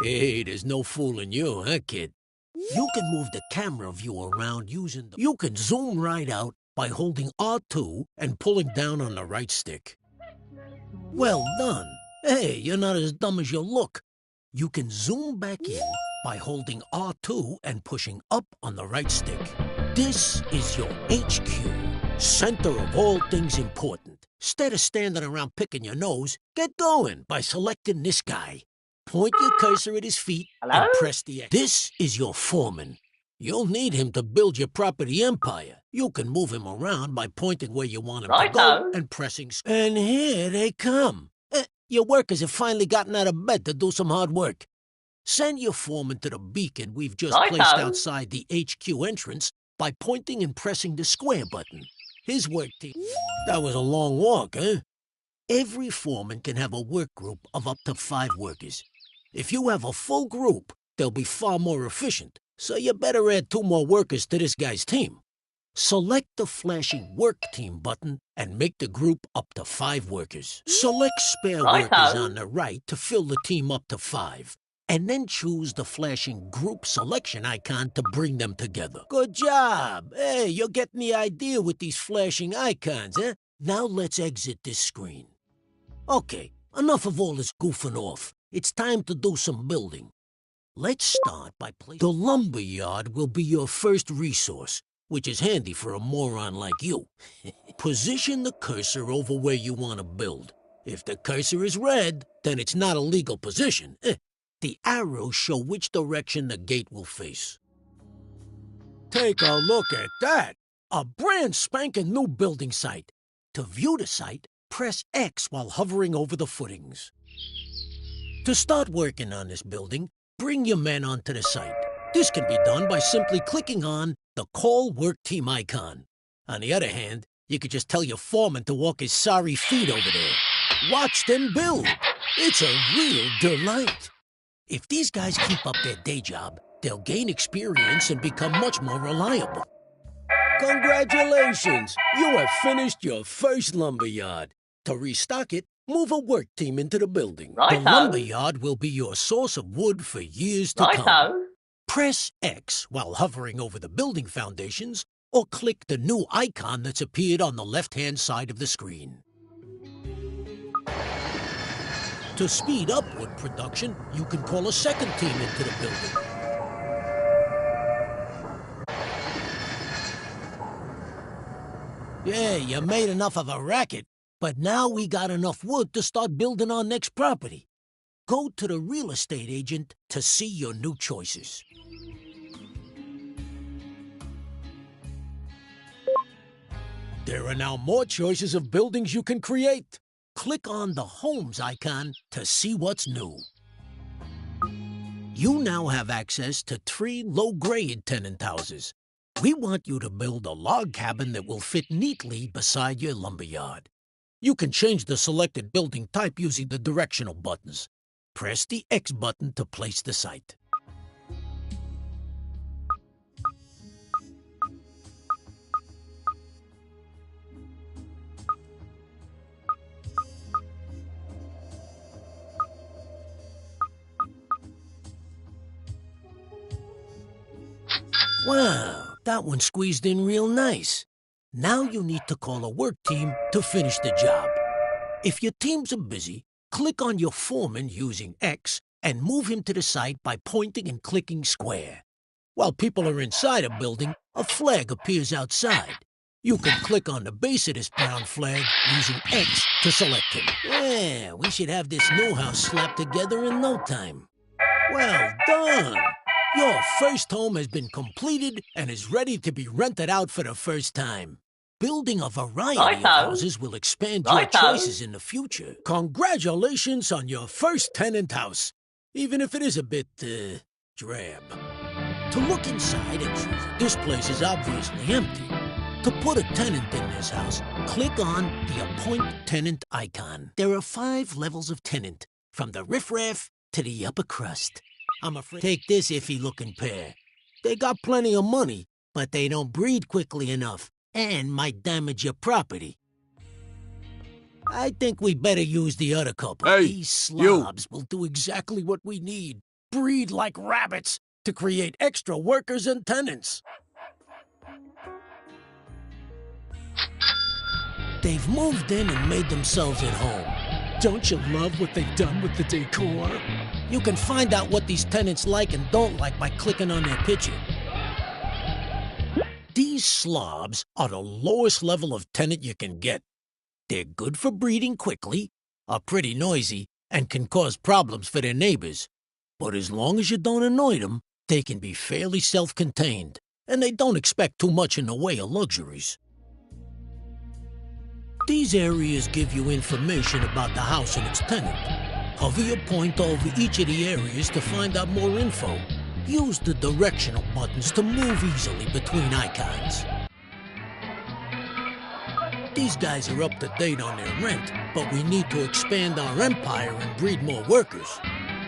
Hey, there's no fooling you, huh, kid? You can move the camera view around using the... You can zoom right out by holding R2 and pulling down on the right stick. Well done. Hey, you're not as dumb as you look. You can zoom back in by holding R2 and pushing up on the right stick. This is your HQ, center of all things important. Instead of standing around picking your nose, get going by selecting this guy. Point your cursor at his feet and press the X. This is your foreman. You'll need him to build your property empire. You can move him around by pointing where you want him to go and pressing... And here they come. Your workers have finally gotten out of bed to do some hard work. Send your foreman to the beacon we've just placed outside the HQ entrance by pointing and pressing the square button. His work team... That was a long walk, huh? Every foreman can have a work group of up to 5 workers. If you have a full group, they'll be far more efficient, so you better add 2 more workers to this guy's team. Select the flashing Work Team button and make the group up to 5 workers. Select spare workers on the right to fill the team up to 5, and then choose the flashing Group Selection icon to bring them together. Good job! Hey, you're getting the idea with these flashing icons, huh? Now let's exit this screen. Okay, enough of all this goofing off. It's time to do some building. Let's start by placing... The lumber yard will be your first resource, which is handy for a moron like you. Position the cursor over where you want to build. If the cursor is red, then it's not a legal position. The arrows show which direction the gate will face. Take a look at that! A brand spanking new building site. To view the site, press X while hovering over the footings. To start working on this building, bring your men onto the site. This can be done by simply clicking on the Call Work Team icon. On the other hand, you could just tell your foreman to walk his sorry feet over there. Watch them build. It's a real delight. If these guys keep up their day job, they'll gain experience and become much more reliable. Congratulations! You have finished your first lumberyard. To restock it, move a work team into the building. The lumberyard will be your source of wood for years to come. Press X while hovering over the building foundations, or click the new icon that's appeared on the left-hand side of the screen. To speed up wood production, you can call a second team into the building. Yeah, you made enough of a racket, but now we got enough wood to start building our next property. Go to the real estate agent to see your new choices. There are now more choices of buildings you can create. Click on the Homes icon to see what's new. You now have access to 3 low-grade tenant houses. We want you to build a log cabin that will fit neatly beside your lumberyard. You can change the selected building type using the directional buttons. Press the X button to place the site. Wow, that one squeezed in real nice. Now you need to call a work team to finish the job. If your teams are busy, click on your foreman using X and move him to the site by pointing and clicking square. While people are inside a building, a flag appears outside. You can click on the base of this brown flag using X to select him. Yeah, we should have this new house slapped together in no time. Well done! Your first home has been completed and is ready to be rented out for the first time. Building a variety of houses will expand your choices in the future. Congratulations on your first tenant house, even if it is a bit, drab. To look inside and choose, this place is obviously empty. To put a tenant in this house, click on the Appoint Tenant icon. There are 5 levels of tenant, from the riffraff to the upper crust. I'm afraid. Take this iffy-looking pair. They got plenty of money, but they don't breed quickly enough and might damage your property. I think we better use the other couple. Hey, these slobs will do exactly what we need. breed like rabbits to create extra workers and tenants. They've moved in and made themselves at home. Don't you love what they've done with the decor? You can find out what these tenants like and don't like by clicking on their picture. These slobs are the lowest level of tenant you can get. They're good for breeding quickly, are pretty noisy, and can cause problems for their neighbors. But as long as you don't annoy them, they can be fairly self-contained, and they don't expect too much in the way of luxuries. These areas give you information about the house and its tenant. Hover your pointer over each of the areas to find out more info. Use the directional buttons to move easily between icons. These guys are up to date on their rent, but we need to expand our empire and breed more workers.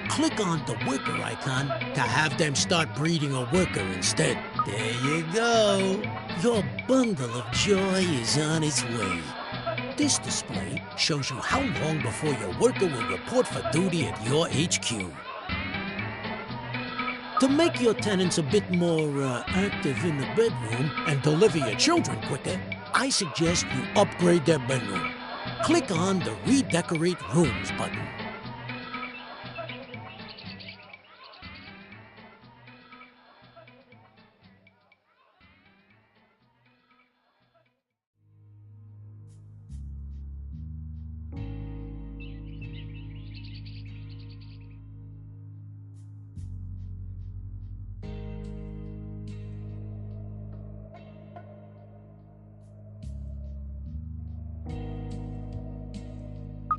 Click on the worker icon to have them start breeding a worker instead. There you go. Your bundle of joy is on its way. This display shows you how long before your worker will report for duty at your HQ. To make your tenants a bit more active in the bedroom and deliver your children quicker, I suggest you upgrade their bedroom. Click on the Redecorate Rooms button.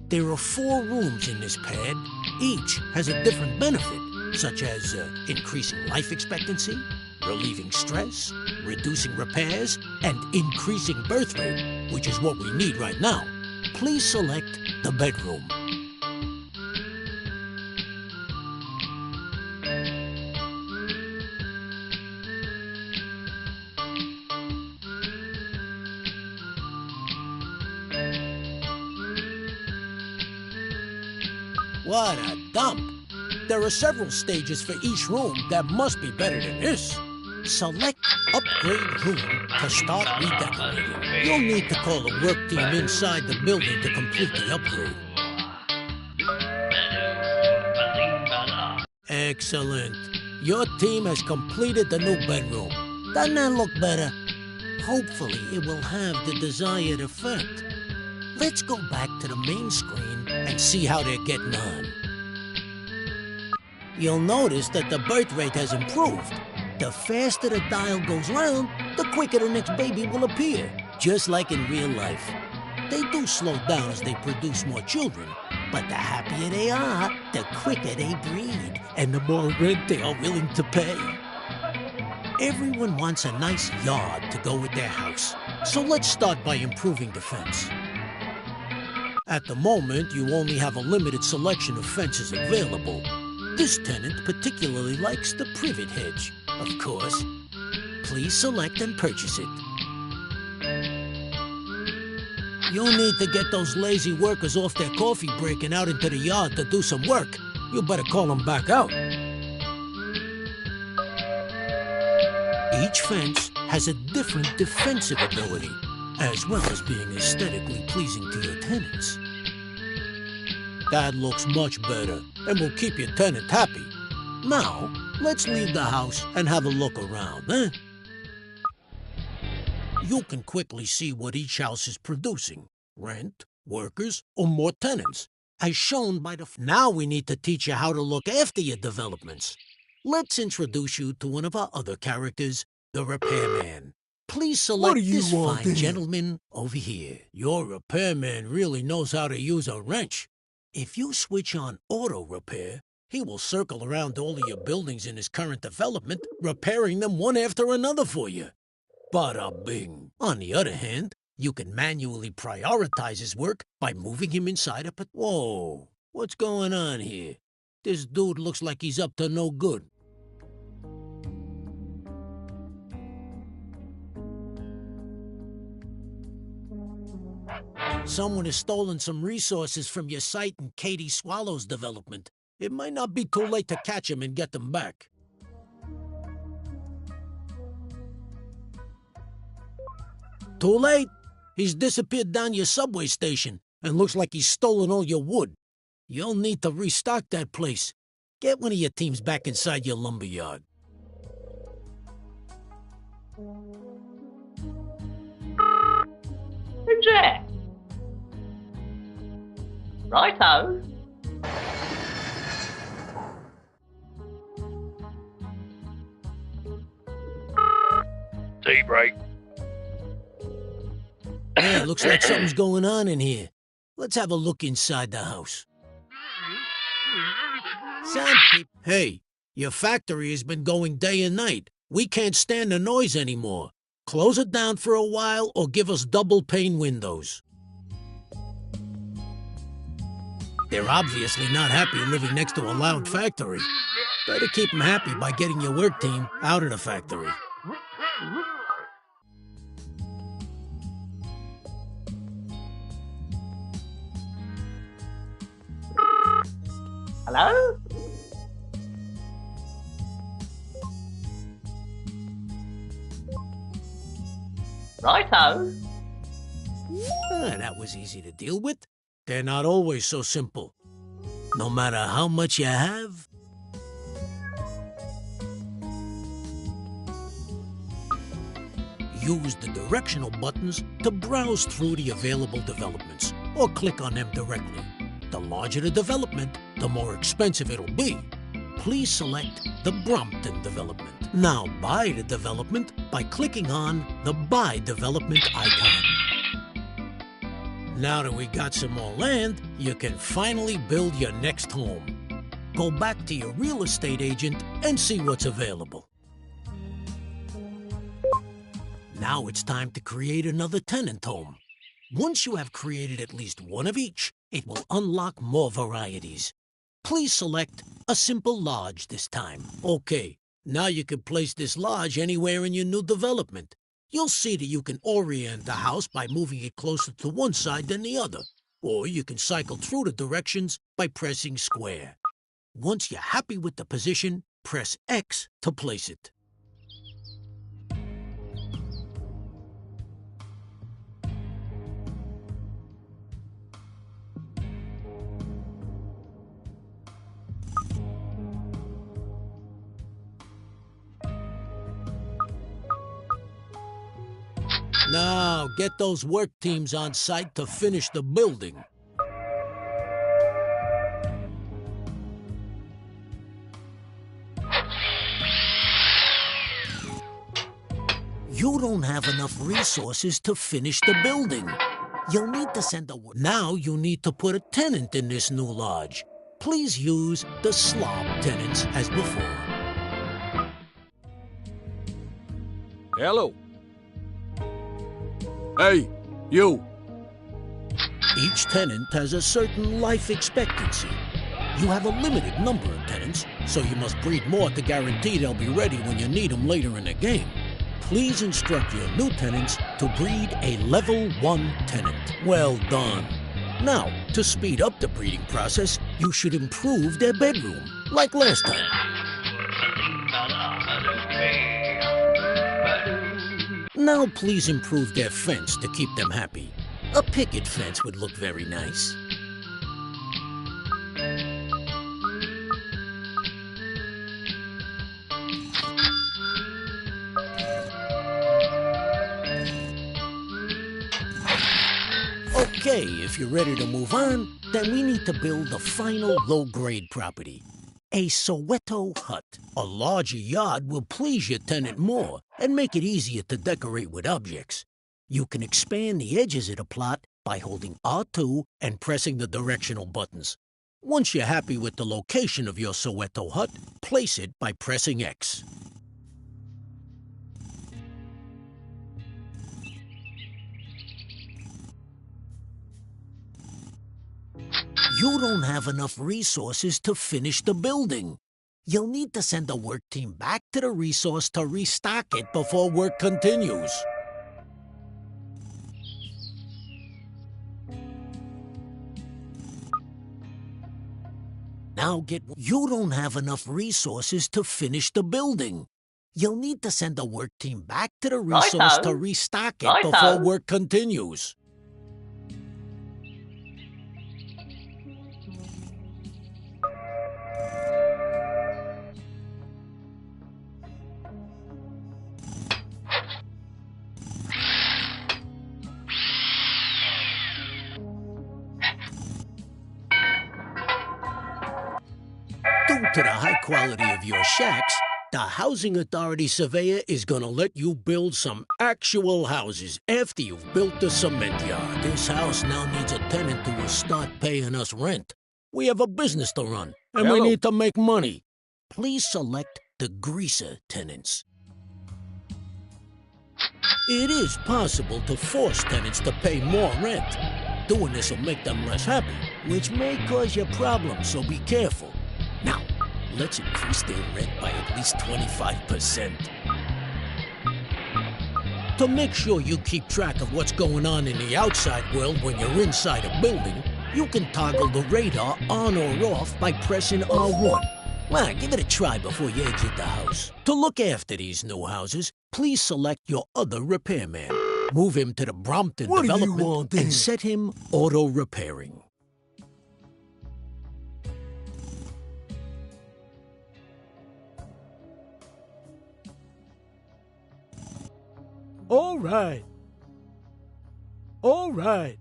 There are 4 rooms in this pad. Each has a different benefit, such as increasing life expectancy, relieving stress, reducing repairs, and increasing birth rate, which is what we need right now. Please select the bedroom. What a dump! There are several stages for each room that must be better than this. Select Upgrade Room to start redecorating. You'll need to call a work team inside the building to complete the upgrade. Excellent. Your team has completed the new bedroom. Doesn't that look better? Hopefully it will have the desired effect. Let's go back to the main screen and see how they're getting on. You'll notice that the birth rate has improved. The faster the dial goes round, the quicker the next baby will appear, just like in real life. They do slow down as they produce more children, but the happier they are, the quicker they breed, and the more rent they are willing to pay. Everyone wants a nice yard to go with their house, so let's start by improving the fence. At the moment, you only have a limited selection of fences available. This tenant particularly likes the privet hedge, of course. Please select and purchase it. You'll need to get those lazy workers off their coffee break and out into the yard to do some work. You better call them back out. Each fence has a different defensive ability, as well as being aesthetically pleasing to your tenants. That looks much better and will keep your tenant happy. Now, let's leave the house and have a look around, eh? You can quickly see what each house is producing. Rent, workers, or more tenants, as shown by the... Now we need to teach you how to look after your developments. Let's introduce you to one of our other characters, the Repairman. Please select this fine gentleman over here. Your repairman really knows how to use a wrench. If you switch on auto repair, he will circle around all of your buildings in his current development, repairing them one after another for you. Bada bing. On the other hand, you can manually prioritize his work by moving him inside a... Whoa, what's going on here? This dude looks like he's up to no good. Someone has stolen some resources from your site in Katie Swallow's development. It might not be too late to catch him and get them back. Too late? He's disappeared down your subway station and looks like he's stolen all your wood. You'll need to restock that place. Get one of your teams back inside your lumberyard. Who's there? Righto. Tea break. Yeah, looks like something's going on in here. Let's have a look inside the house. Hey, your factory has been going day and night. We can't stand the noise anymore. Close it down for a while or give us double pane windows. They're obviously not happy living next to a loud factory. Better keep them happy by getting your work team out of the factory. Hello? Righto. That was easy to deal with. They're not always so simple. No matter how much you have. Use the directional buttons to browse through the available developments, or click on them directly. The larger the development, the more expensive it'll be. Please select the Brompton development. Now buy the development by clicking on the Buy Development icon. Now that we got some more land, you can finally build your next home. Go back to your real estate agent and see what's available. Now it's time to create another tenant home. Once you have created at least one of each, it will unlock more varieties. Please select a simple lodge this time. Okay, now you can place this lodge anywhere in your new development. You'll see that you can orient the house by moving it closer to one side than the other, or you can cycle through the directions by pressing square. Once you're happy with the position, press X to place it. Now, get those work teams on site to finish the building. You don't have enough resources to finish the building. You'll need to send a... Now you need to put a tenant in this new lodge. Please use the slob tenants as before. Hello. Hey, you. Each tenant has a certain life expectancy. You have a limited number of tenants, so you must breed more to guarantee they'll be ready when you need them later in the game. Please instruct your new tenants to breed a level 1 tenant. Well done. Now, to speed up the breeding process, you should improve their bedroom, like last time. Now please improve their fence to keep them happy. A picket fence would look very nice. Okay, if you're ready to move on, then we need to build the final low-grade property. A Soweto hut. A larger yard will please your tenant more and make it easier to decorate with objects. You can expand the edges of the plot by holding R2 and pressing the directional buttons. Once you're happy with the location of your Soweto hut, place it by pressing X. You don't have enough resources to finish the building. You'll need to send a work team back to the resource to restock it before work continues. Now you don't have enough resources to finish the building. You'll need to send a work team back to the resource to restock it before work continues. Due to the high quality of your shacks, the Housing Authority surveyor is gonna let you build some actual houses after you've built the cement yard. This house now needs a tenant who will start paying us rent. We have a business to run, and we need to make money. Please select the greaser tenants. It is possible to force tenants to pay more rent. Doing this will make them less happy, which may cause you problems, so be careful. Now, let's increase their rent by at least 25%. To make sure you keep track of what's going on in the outside world when you're inside a building, you can toggle the radar on or off by pressing R1. Well, give it a try before you exit the house. To look after these new houses, please select your other repairman. Move him to the Brompton development and set him auto-repairing. All right. All right.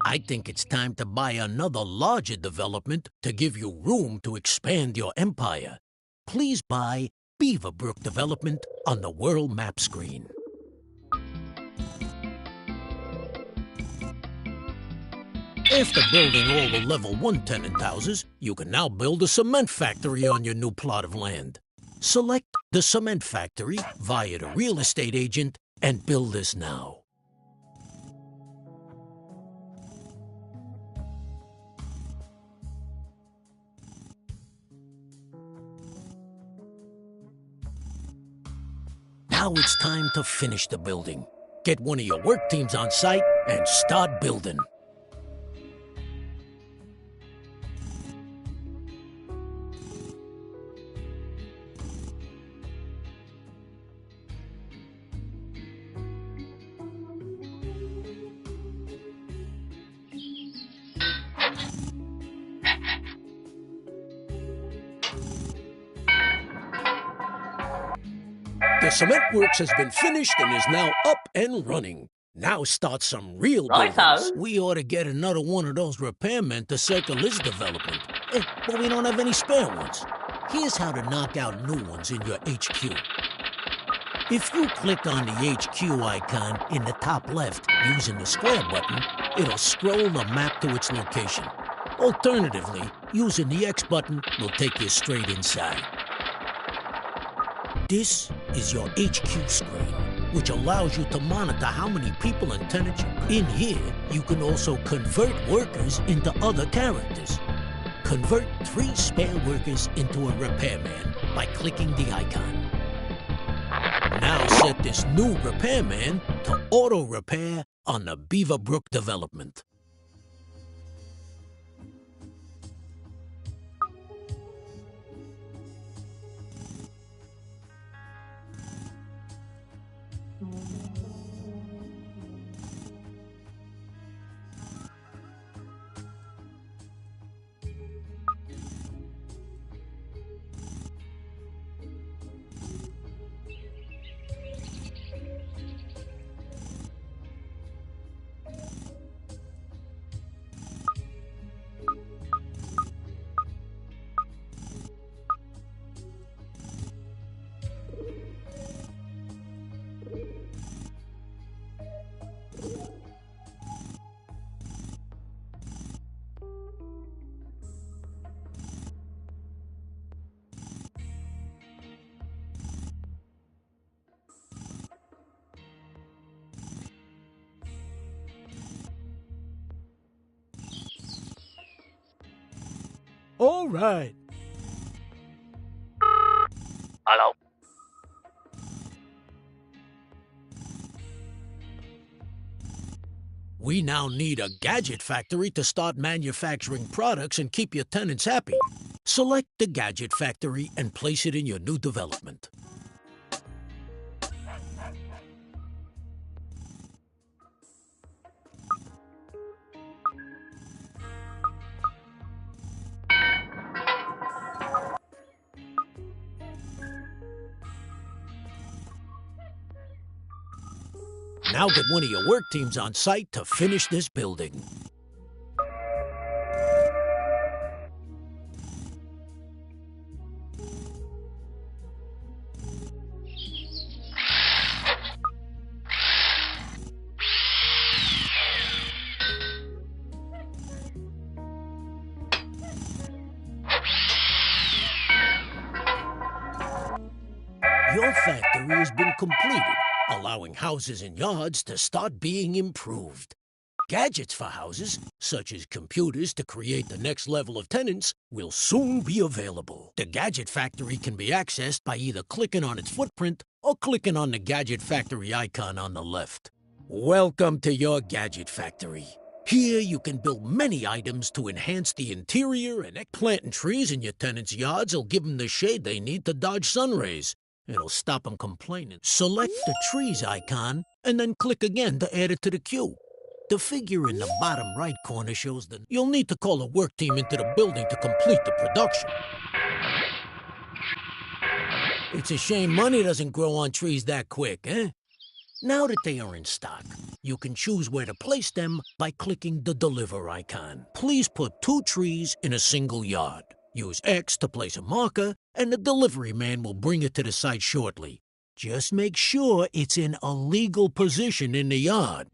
I think it's time to buy another larger development to give you room to expand your empire. Please buy Beaverbrook Development on the world map screen. After building all the level 1 tenant houses, you can now build a cement factory on your new plot of land. Select the cement factory via the real estate agent and build this now. Now it's time to finish the building. Get one of your work teams on site and start building. The cement works has been finished and is now up and running. Now start some real buildings. We ought to get another one of those repairmen to circle this development. But we don't have any spare ones. Here's how to knock out new ones in your HQ. If you click on the HQ icon in the top left using the square button, it'll scroll the map to its location. Alternatively, using the X button will take you straight inside. This is your HQ screen, which allows you to monitor how many people and tenants. In here, you can also convert workers into other characters. Convert 3 spare workers into a repairman by clicking the icon. Now set this new repairman to auto-repair on the Beaverbrook development. All right. Hello. We now need a gadget factory to start manufacturing products and keep your tenants happy. Select the gadget factory and place it in your new development. Now get one of your work teams on site to finish this building. Your factory has been completed, allowing houses and yards to start being improved. Gadgets for houses, such as computers to create the next level of tenants, will soon be available. The Gadget Factory can be accessed by either clicking on its footprint or clicking on the Gadget Factory icon on the left. Welcome to your Gadget Factory. Here you can build many items to enhance the interior, and planting trees in your tenants' yards will give them the shade they need to dodge sun rays. It'll stop them complaining. Select the trees icon and then click again to add it to the queue. The figure in the bottom right corner shows that you'll need to call a work team into the building to complete the production. It's a shame money doesn't grow on trees that quick, eh? Now that they are in stock, you can choose where to place them by clicking the deliver icon. Please put 2 trees in a single yard. Use X to place a marker, and the delivery man will bring it to the site shortly. Just make sure it's in a legal position in the yard.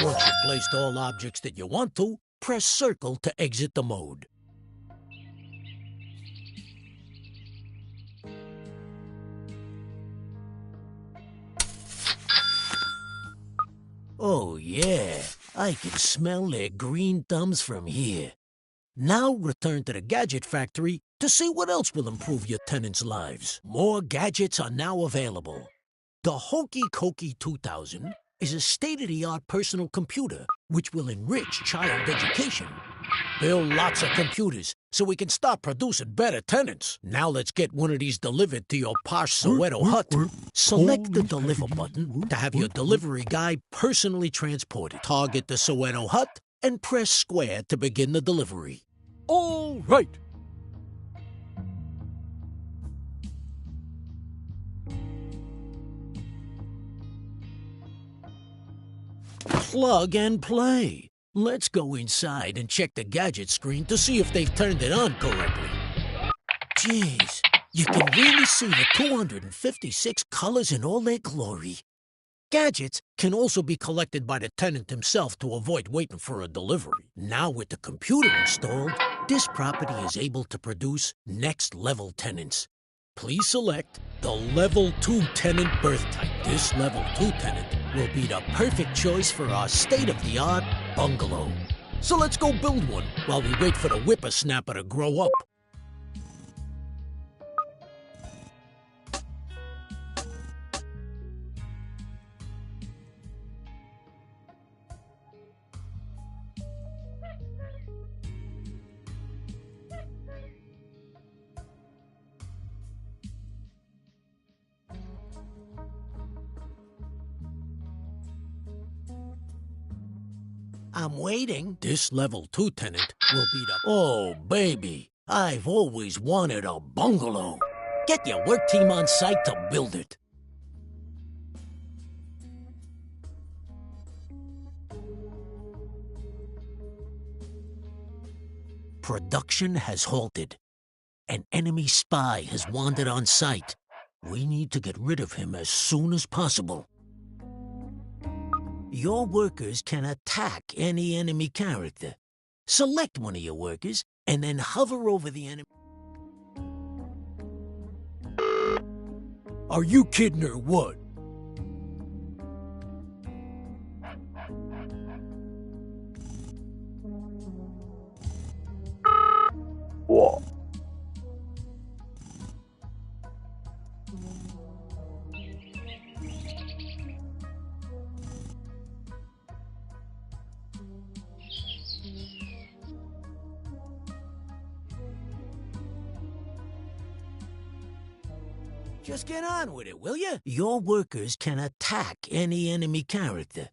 Once you've placed all objects that you want to, press circle to exit the mode. Oh yeah, I can smell their green thumbs from here. Now return to the Gadget Factory to see what else will improve your tenants' lives. More gadgets are now available. The Hokey Cokey 2000 is a state-of-the-art personal computer which will enrich child education. Build lots of computers so we can start producing better tenants. Now let's get one of these delivered to your posh Soweto hut. Select the deliver button to have your delivery guy personally transported. Target the Soweto hut and press square to begin the delivery. All right. Plug and play. Let's go inside and check the gadget screen to see if they've turned it on correctly. Jeez, you can really see the 256 colors in all their glory. Gadgets can also be collected by the tenant himself to avoid waiting for a delivery. Now with the computer installed, this property is able to produce next-level tenants. Please select the Level 2 tenant birth type. This Level 2 tenant will be the perfect choice for our state-of-the-art bungalow. So let's go build one while we wait for the whippersnapper to grow up. I'm waiting. This Level 2 tenant will be the... Oh, baby, I've always wanted a bungalow. Get your work team on site to build it. Production has halted. An enemy spy has wandered on site. We need to get rid of him as soon as possible. Your workers can attack any enemy character. Select one of your workers and then hover over the enemy. Are you kidding or what? What? Just get on with it, will you? Your workers can attack any enemy character.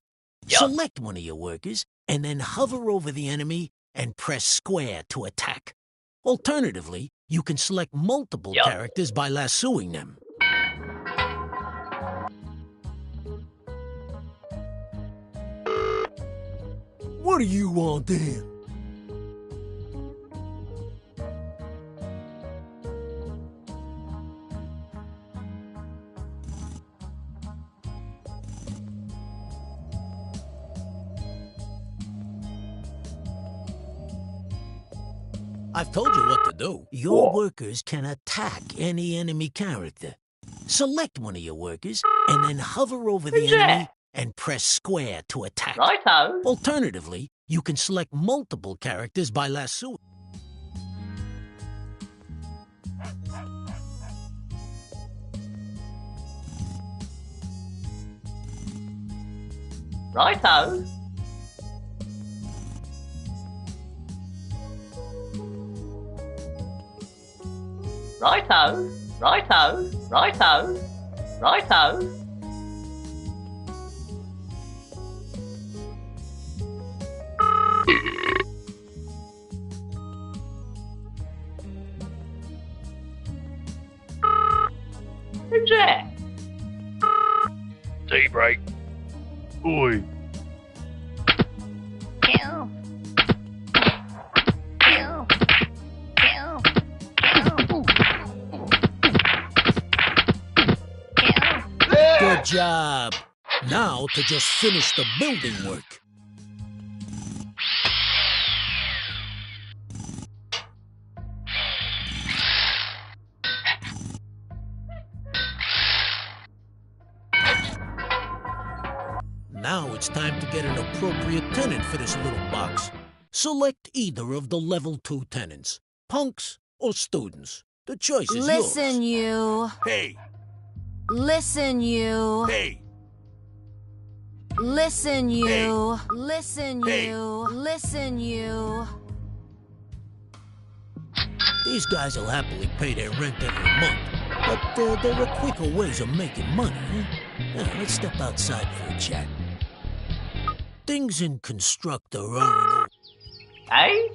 Yup. Select one of your workers and then hover over the enemy and press square to attack. Alternatively, you can select multiple Yup. characters by lassoing them. What do you want then? I've told you what to do. Your workers can attack any enemy character. Select one of your workers and then hover over the Who's enemy that? and press square to attack. Righto. Alternatively, you can select multiple characters by lassoing. Righto. Righto. Righto. Righto. Righto. Who's that? Tea break. Oi. Kill. Kill. Kill. Kill. Kill. Good job. Now to just finish the building work. Now it's time to get an appropriate tenant for this little box. Select either of the level 2 tenants, punks or students. The choice is Listen, yours. you. Hey, Listen, you. hey, Listen, you. Hey. Listen, Hey. you. Listen, you. These guys will happily pay their rent every month, but there are quicker ways of making money. Now, let's step outside for a chat. Things in Constructor aren't... Eh?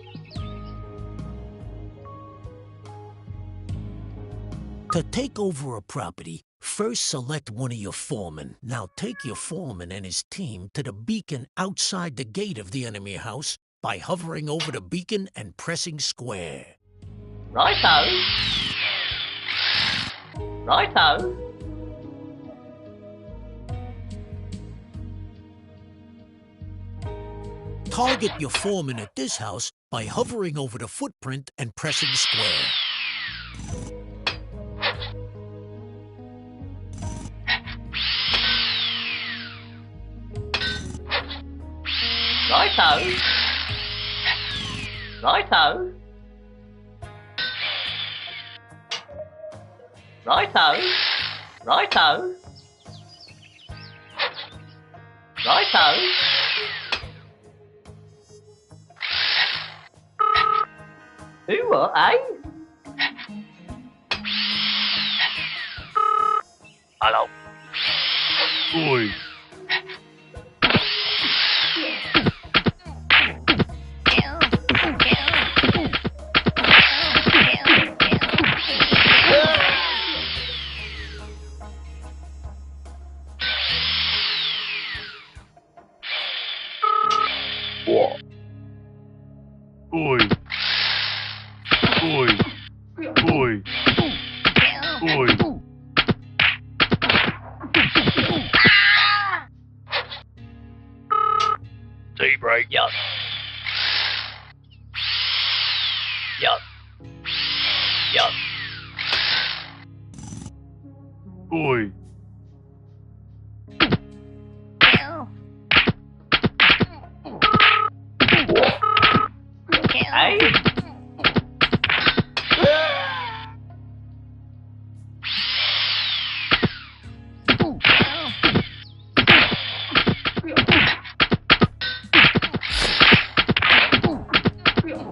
To take over a property, first select one of your foremen. Now take your foreman and his team to the beacon outside the gate of the enemy house by hovering over the beacon and pressing square. Righto. Righto. Target your foreman at this house by hovering over the footprint and pressing square. Righto. Righto. Righto. Righto. Righto. Who are, eh? Hello. Oi. Kill. Kill. Kill. What? Oi. Oi. Oi. Oi. Tea break. Yup. Yup. Yup. Oi. Kill. Kill. Eh?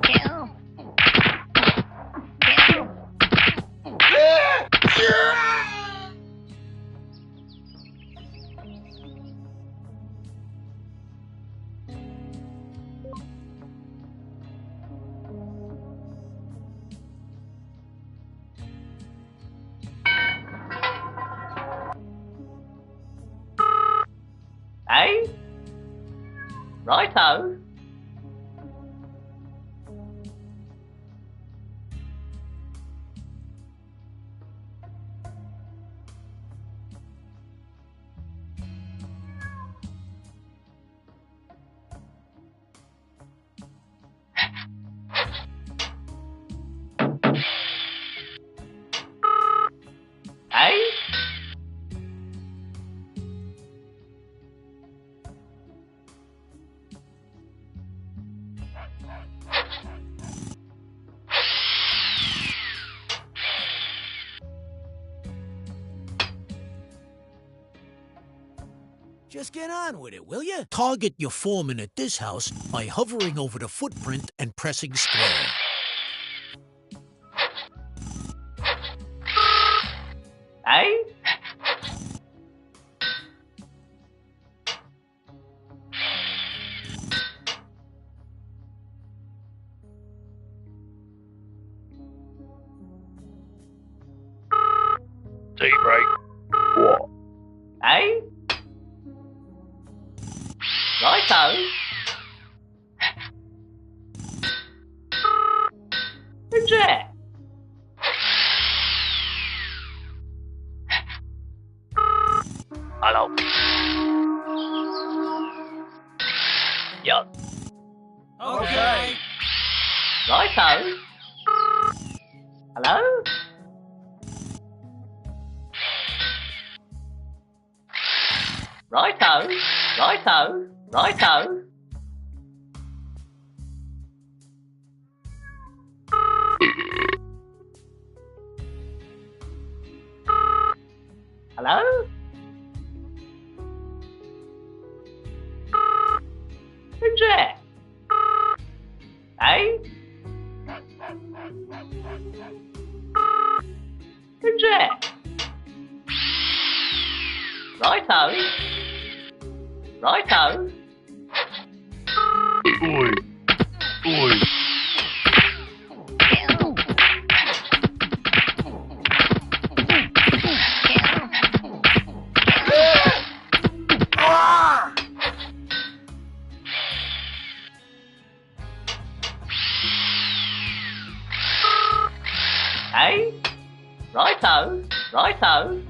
Kill. Kill. Righto. Eh? Just get on with it, will you? Target your foreman at this house by hovering over the footprint and pressing square. Eh? T-brake. What? Eh? Righto. Who's that? Hello. Yup. Okay. Righto. Hello? Righto. Righto. Righto. Hello? Who's that? Eh? Who's that? Righto. Righto. Oi. Oi. Kill. Eh? Righto. Righto.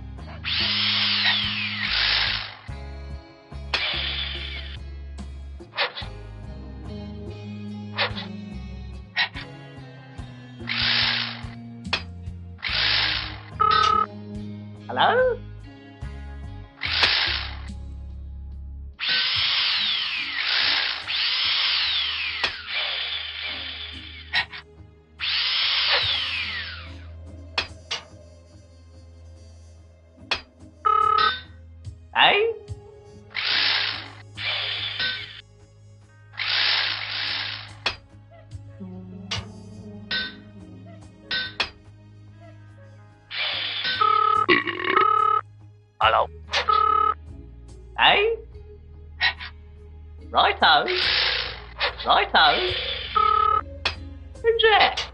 Hello? Eh? Hello. Eh? Righto. Righto. Who's that?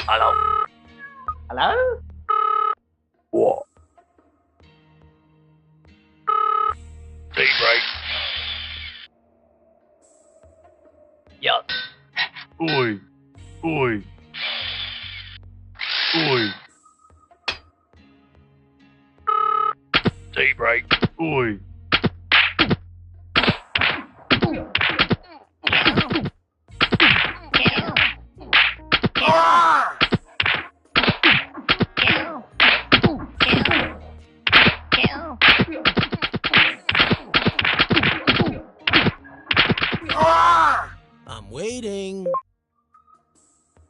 Hello. Hello? What? T-brake. Yup. Oi. Oi. Oi. T-brake. Oi. I'm waiting.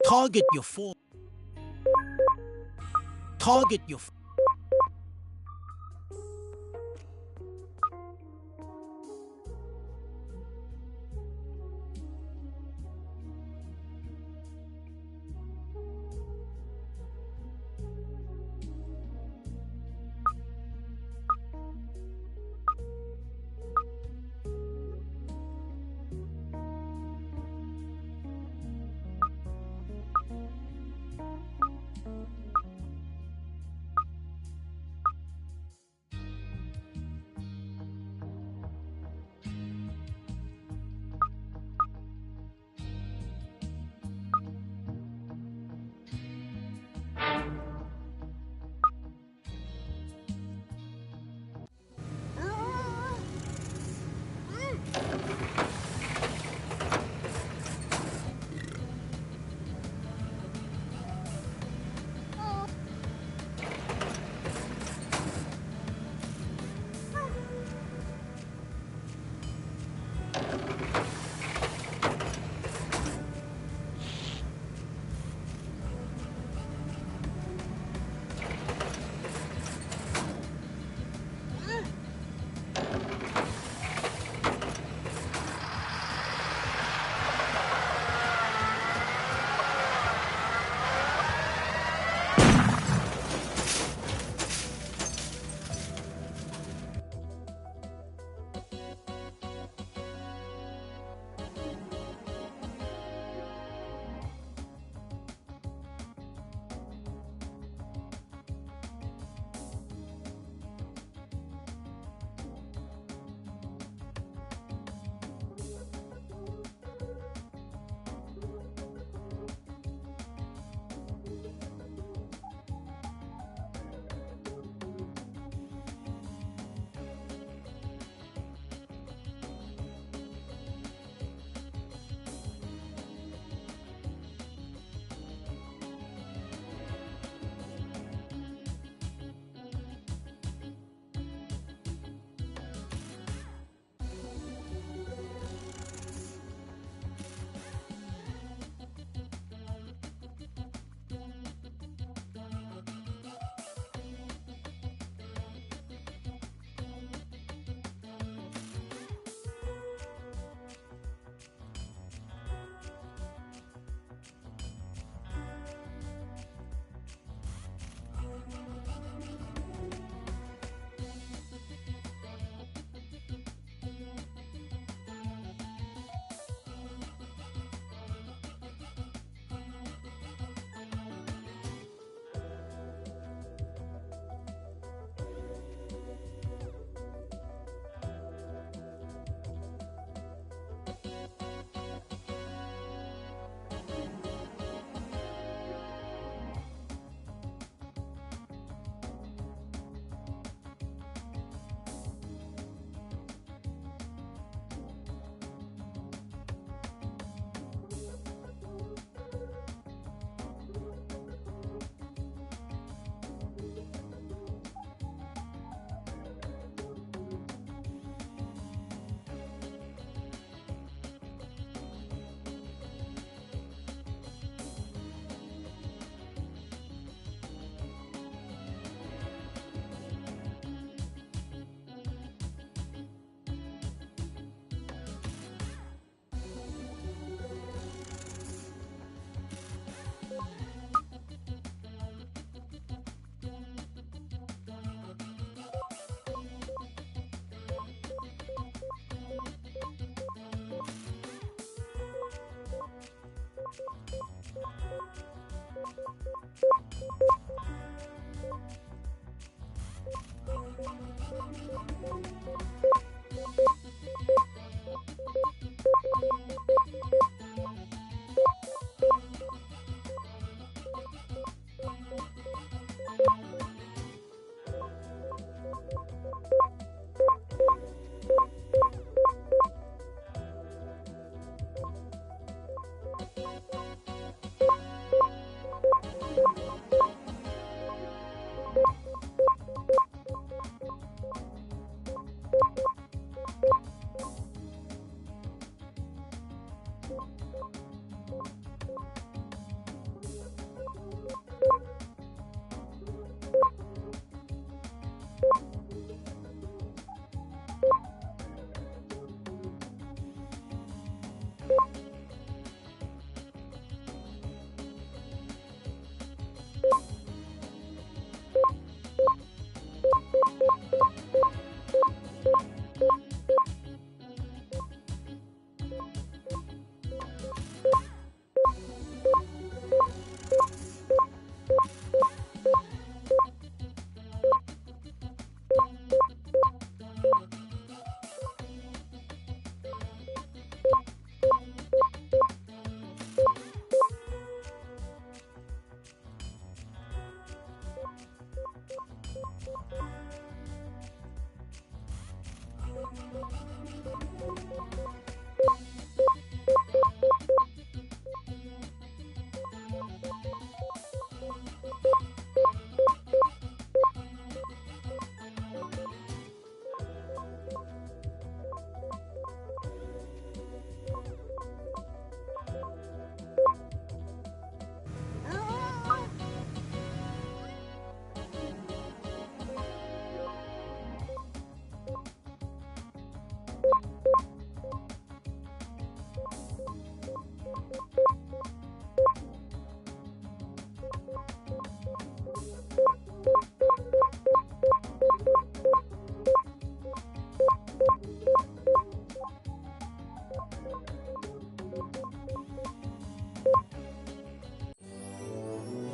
Target your foreman. Target your...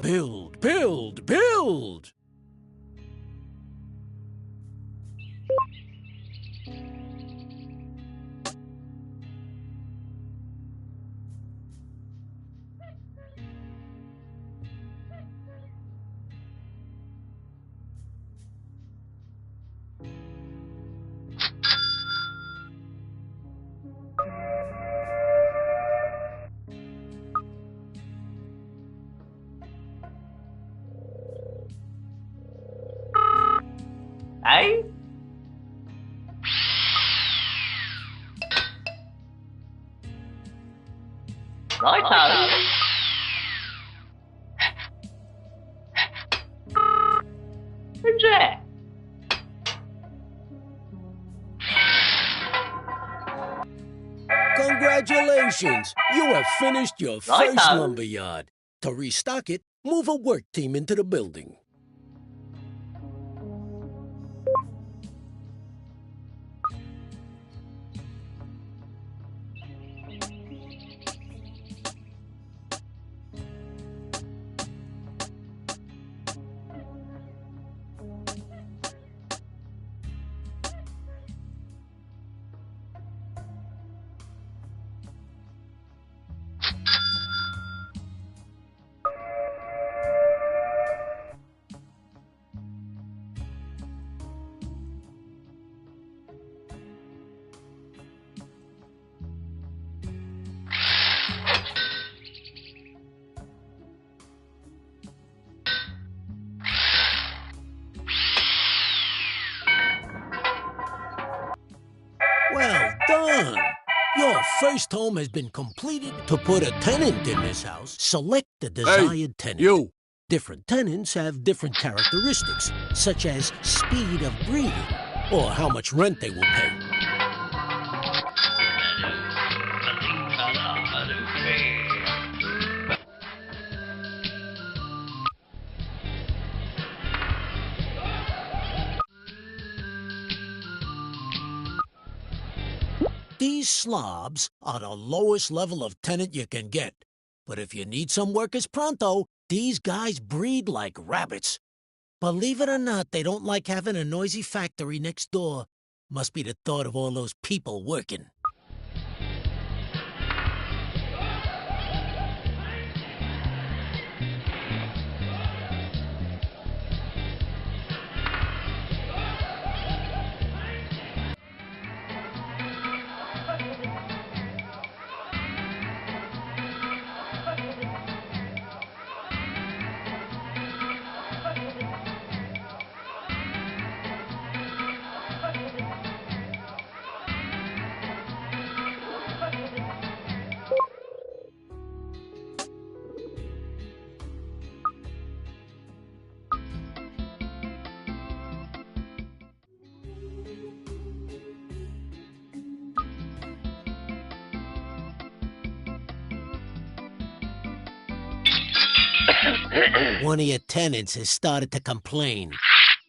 Build, build, build! Eh? Righto. Who's that? Congratulations! You have finished your Righto. first lumber yard. To restock it, move a work team into the building. Well done! Your first home has been completed. To put a tenant in this house, select the desired tenant. You! Different tenants have different characteristics, such as speed of breeding or how much rent they will pay. These slobs are the lowest level of tenant you can get. But if you need some workers pronto, these guys breed like rabbits. Believe it or not, they don't like having a noisy factory next door. Must be the thought of all those people working. One of your tenants has started to complain.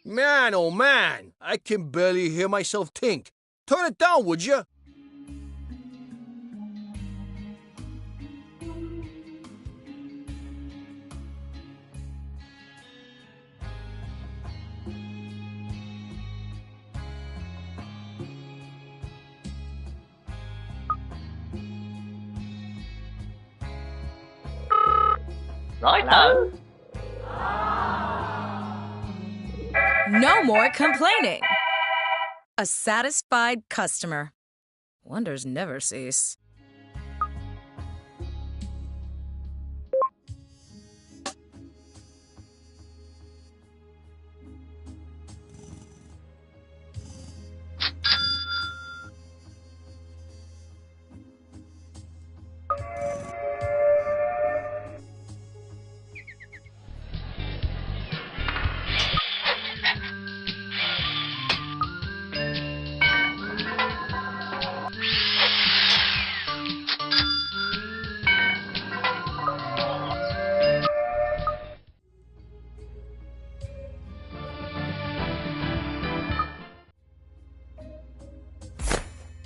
Man, oh man, I can barely hear myself think. Turn it down, would you? Righto. No more complaining. A satisfied customer. Wonders never cease.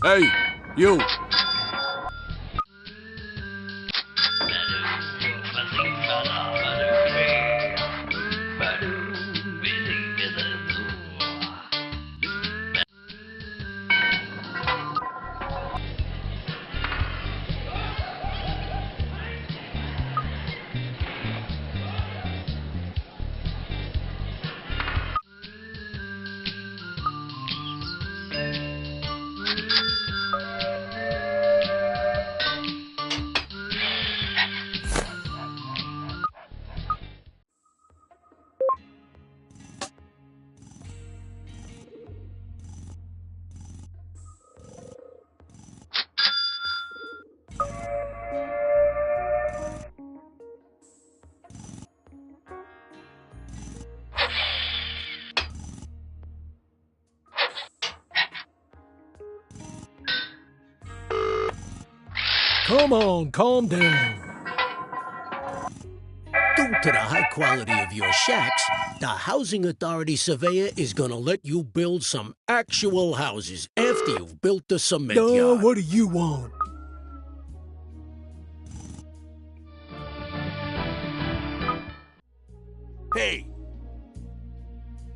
Hey, you! Come on, calm down. Due to the high quality of your shacks, the Housing Authority surveyor is gonna let you build some actual houses after you've built the cement yard. What do you want? Hey,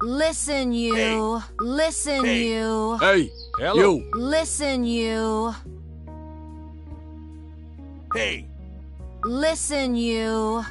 Listen, you. Hey. Listen, Hey. you. Hey, hello. you! Listen, you. Hey, Listen, you.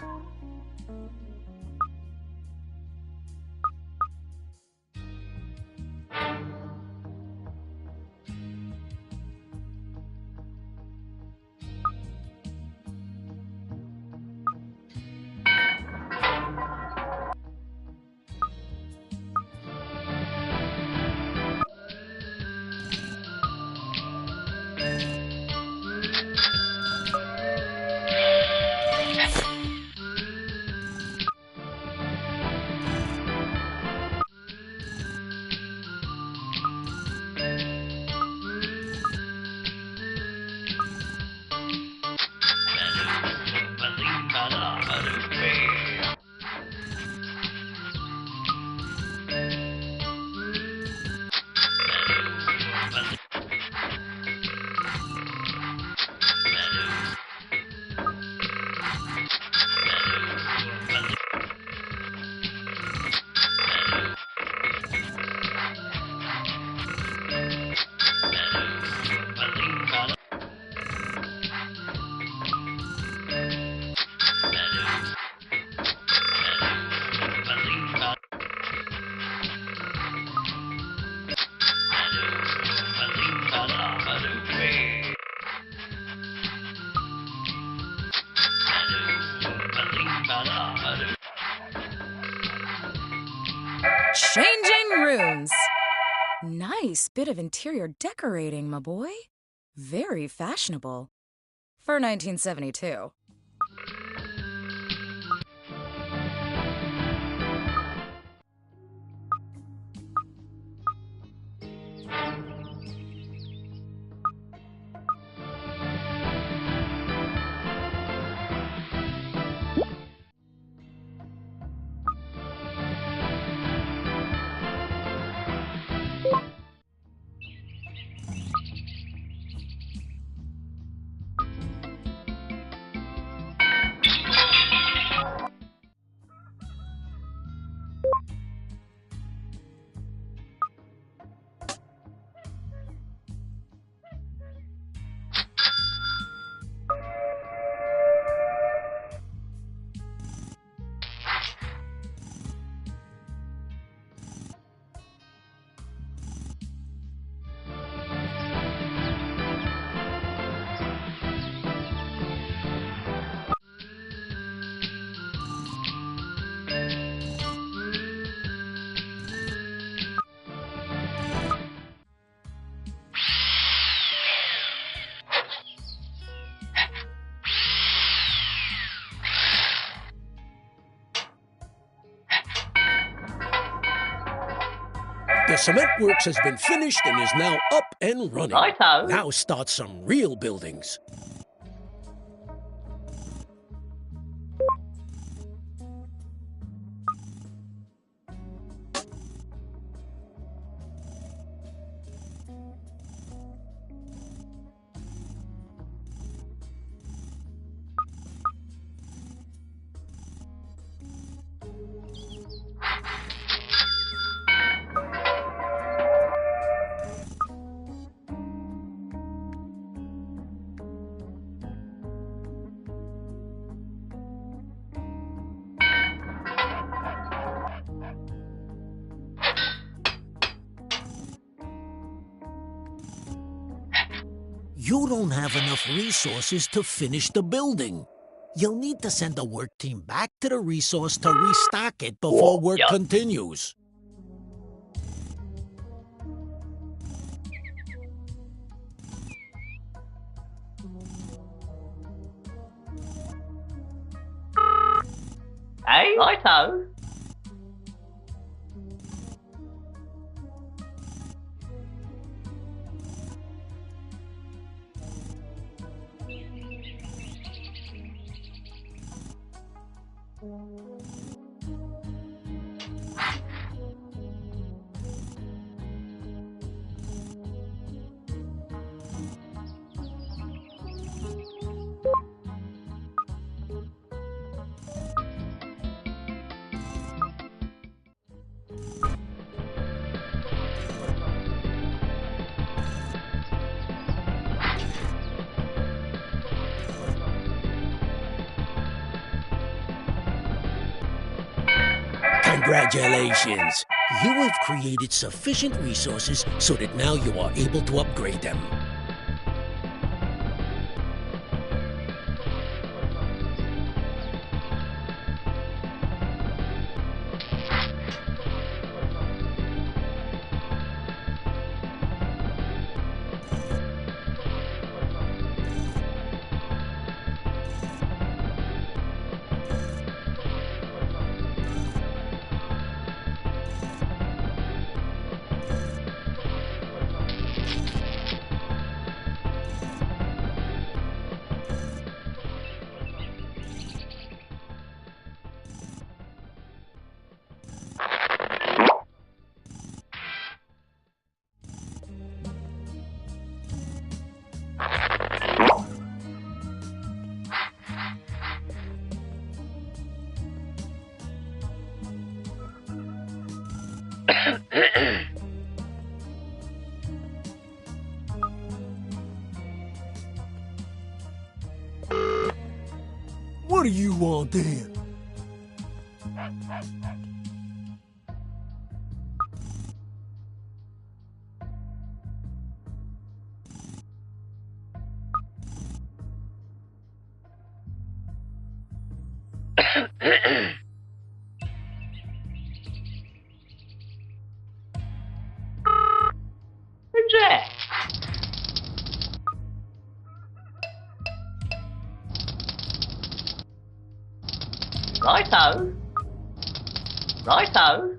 Changing rooms. Nice bit of interior decorating, my boy. Very fashionable. For 1972. cement works has been finished and is now up and running. Righto. Now start some real buildings. You don't have enough resources to finish the building. You'll need to send a work team back to the resource to restock it before work Yup. continues. Hey, righto. Congratulations! You have created sufficient resources so that now you are able to upgrade them. What do you want then? Who's that? Righto. Righto.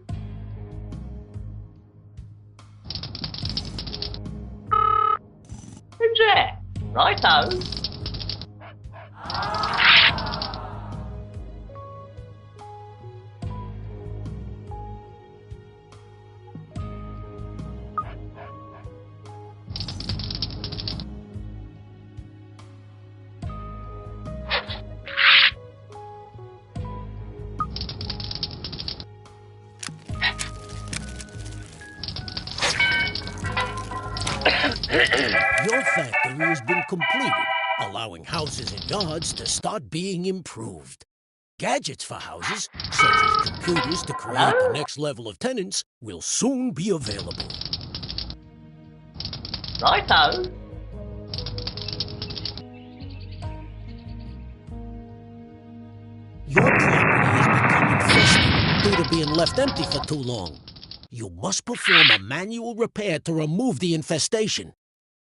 Who's that? Righto. Your factory has been completed, allowing houses and yards to start being improved. Gadgets for houses, such as computers to create the next level of tenants, will soon be available. Righto. Your property has become infested due to being left empty for too long. You must perform a manual repair to remove the infestation.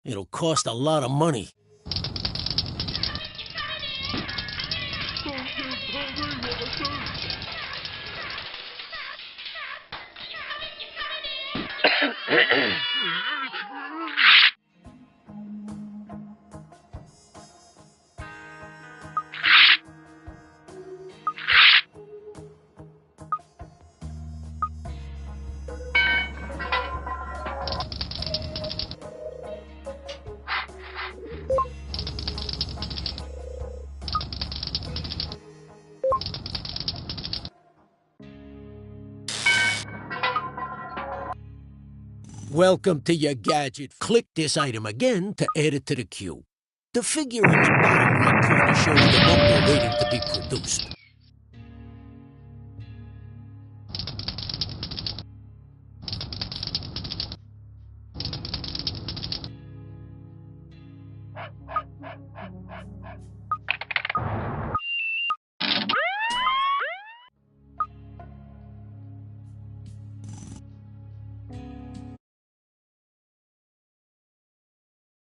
It'll cost a lot of money. Welcome to your gadget. Click this item again to add it to the queue. The figure in the bottom right corner shows the number waiting to be produced.